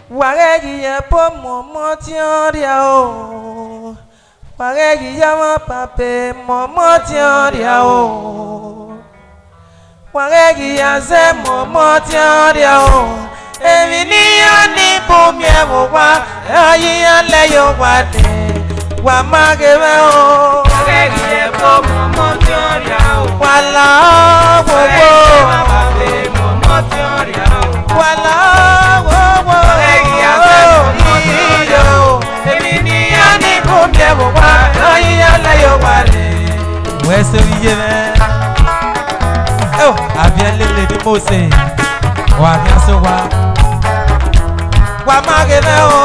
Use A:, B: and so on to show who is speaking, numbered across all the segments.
A: Waregi ya po momo tioria o. Waregi ya ma pape momo tioria o. Waregi ya ze momo tioria o. Emini ya ni bumye wa ayi ya le yo wade. Wa magebe o.
B: Waregi ya po momo tioria o.
A: Wala wo wo.
B: Pape momo tioria o.
A: Wala wo wo. Where's oh, I've been the most. What else? What magazine?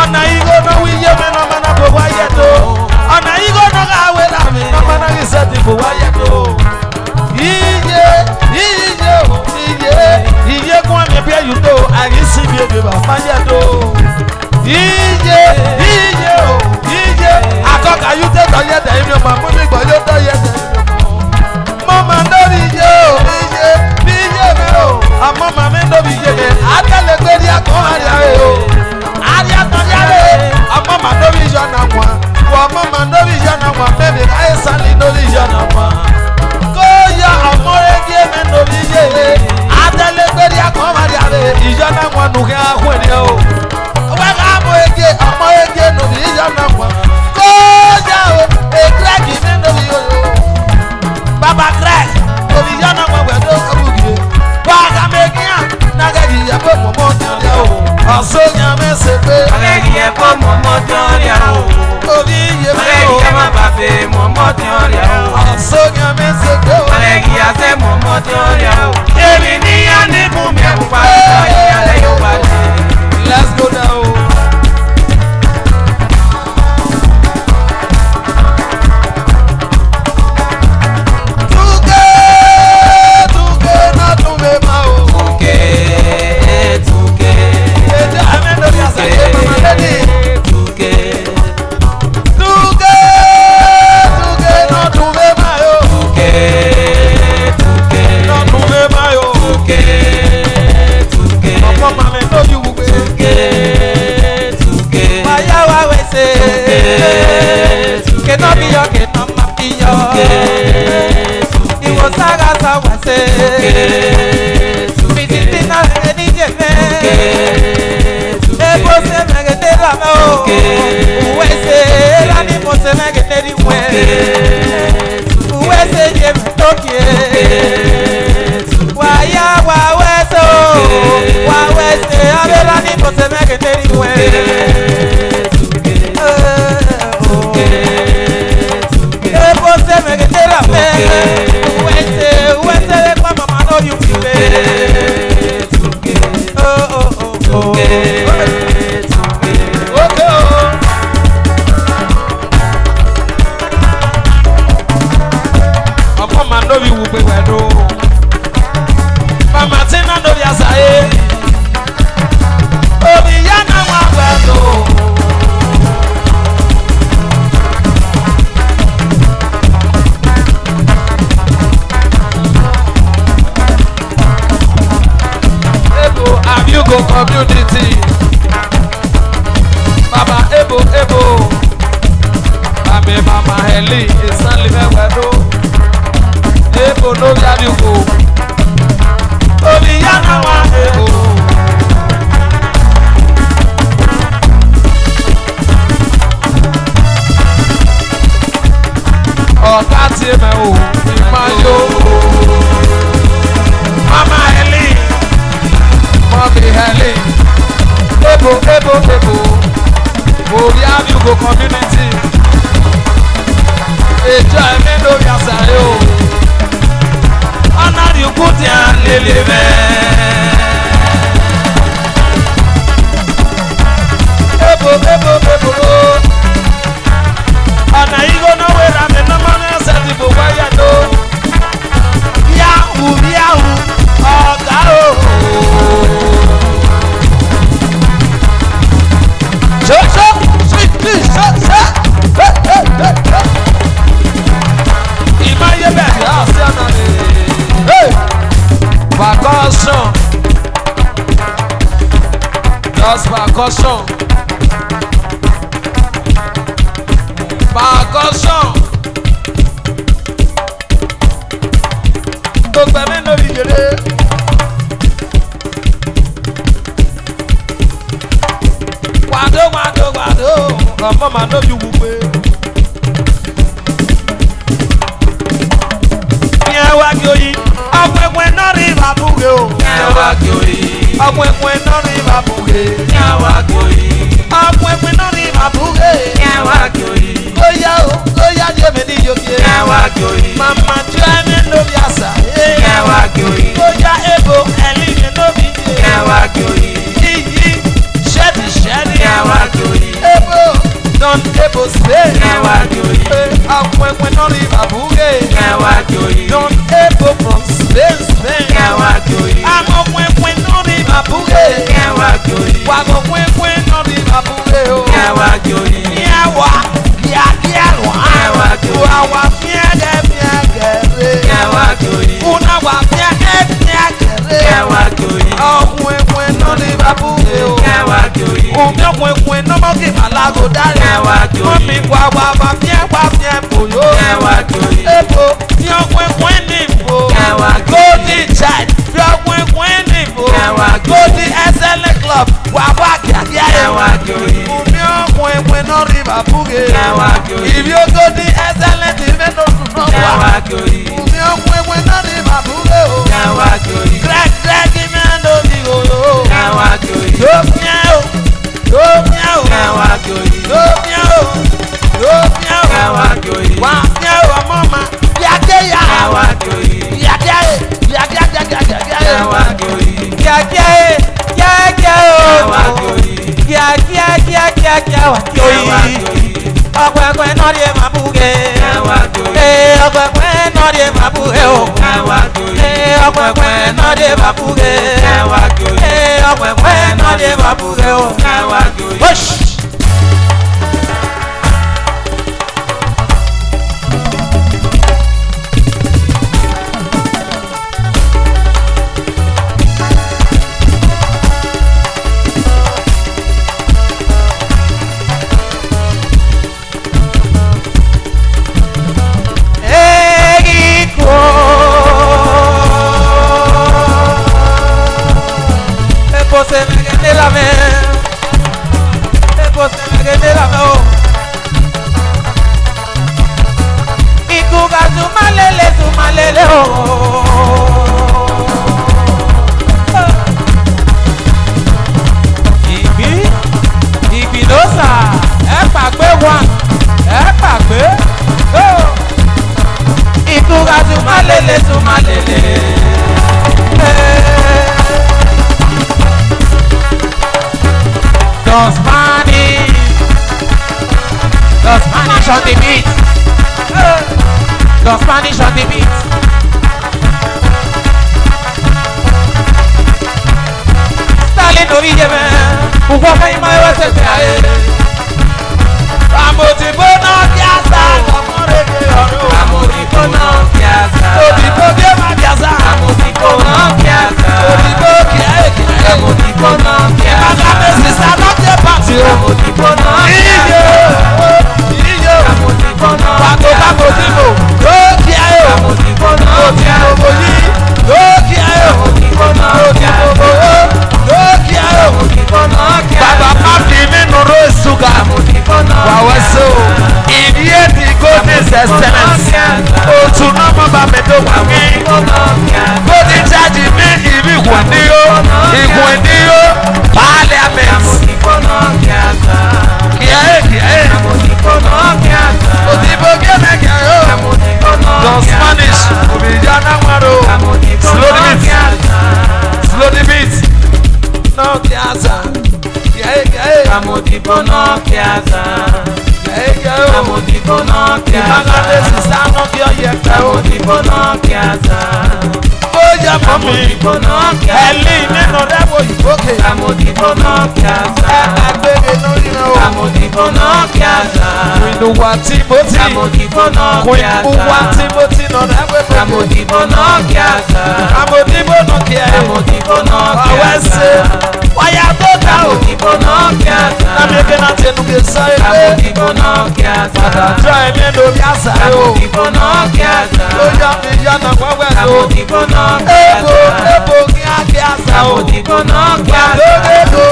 A: Ọ̀nà Let's go now. Community, Mama Ebo, Mama Heli, Stanley Mewedo, Ebo no Yadugo, Oliana wa Ebo. Ọ̀kàtì Emewo, Imayo, Mama Heli. Mommy Heli, Ebo, Orianugo community, enjoyment of Yasayo, honor you put your lily Ebo, and I go nowhere. I'm in the money. I said, "Ibo, why you do?" Yahoo, oh, God. Percussion, just percussion, gbogbo ẹ̀mí ló fi jèrè. Wàdó, ọmọ màá lójú wùgbé. Ọ̀pẹ̀pẹ̀ náà rí ìbàbúrẹ́ o. Ọ̀pẹ̀pẹ̀ náà rí ìbàbúrẹ́. Ọ̀pẹ̀pẹ̀ náà rí ìbàbúrẹ́. Ó yá jẹ́ mi ní yòókè. Màmá jẹ́ mi lóbi àṣà. Ó yá Ebo ẹ̀lí mi lóbi jẹ́. Yíyí ṣẹ́ẹ̀dì. Ebo don Ebo Spain. Ọ̀pẹ̀pẹ̀ náà rí ìbàbúrẹ́. Don Ebo from Spain. Àmọ́ pínpín náà ní ìbàbúrẹ́. Wàgọ̀ pínpín náà ní ìbàbúrẹ́ o. Yàwá kíákíá wá. Wàwá fíẹ́gẹ̀rẹ́. Una wà fíẹ́gẹ̀rẹ́. Ọ̀pínpín náà ní ìbàbúrẹ́ o. Ọ̀pínpín náà mọ̀ kí màlágò dáre. Mọ̀mí wàwá fíẹ́ bòyó. Ebo tí ọ̀pínpín ní ìbò. Golden child tí ọ̀pínpín ní ìbò. Golden SL club wà wá kíákíá rẹ̀. Omi ọ̀pínpín náà rí bàbúrẹ́. Ìbí ó Golden SL ti mẹ́tò tún náà wà. Omi ọ̀pínpín náà rí bàbúrẹ́ o. Greg mẹ́tò ní òyò. Wà á fi ẹ̀rọ ọmọ ma bí a wa joyi ọgbẹgbẹ náà rí ma buge ọgbẹgbẹ náà rí ma buge o ọgbẹgbẹ náà rí ma buge ọgbẹgbẹ náà rí ma buge o. The Spanish on the beat. The Spanish on the beat. Stalin Oriyeme, Uwaka Imaewa Sepeaye. Amodibo na Piazza, Amodibo na Piazza, Odibo Gema Piazza, Amodibo na Piazza, Odibo Kiae, Amodibo na Piazza, Amodibo na Piazza, Amodibo na Piazza. Pato pato timo, lókì ayò, òtìmò bòyí, lókì ayò, òtìmò bòwó, lókì ayò, bàbá pàfi nínú rosùgà, wàwá so, ìdíyẹ ti goodness excellence, òtún náà mọ̀ bá mi tó wà mí, bóti jáde ní ìbí ìwọ̀nìyó, parliament, kíáyé. Odibo geme kero, don Spanish, Obijana Maro, slow the beat, no piazza, Amodibo no piazza, Amodibo no piazza, Amodibo no piazza. Oya mami, Eli nínú rẹ́wọ̀ ìgbókè. Amodibo no piazza. Agbèrè lórí rẹ̀ o. Amodibo no piazza. Ìlúwa Timothy. Amodibo no piazza. Ìlúwa Timothy nọ rẹ́wọ̀. Amodibo no piazza. Amodibo no piazza. Amodibo no piazza. Ọwọ́ ẹsẹ̀ wáyà tó dá o. Amodibo no piazza. Lábẹ́kẹ́ náà tẹnu kẹ sọ ẹ pé. Amodibo no piazza. Padà dúrà ẹ̀ mẹ́nu orí àṣà ẹ̀ o. Amodibo no piazza. Ó yá mi yánà wẹ́wẹ́ o. Amodibo no piazza. Ebo kiasa o. Amodibo no kiasa. Ebo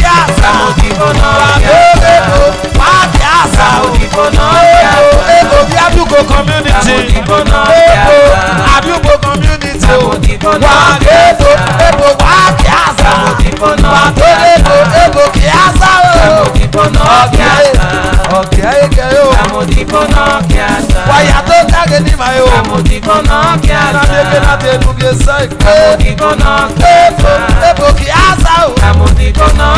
A: kiasa. Amodibo no kiasa. Ebo kiasa. Amodibo no kiasa. Ebo Adugo community. Amodibo no kiasa. Adugo community. Amodibo no kiasa. Ebo kiasa. Amodibo no kiasa. Ebo kiasa o. Amodibo no kiasa. Okay, Amodibo no kiasa. Waya to kage ni mayo. Amodibo no kiasa. Amodibo no kiasa. Ebo kiasa o. Amodibo no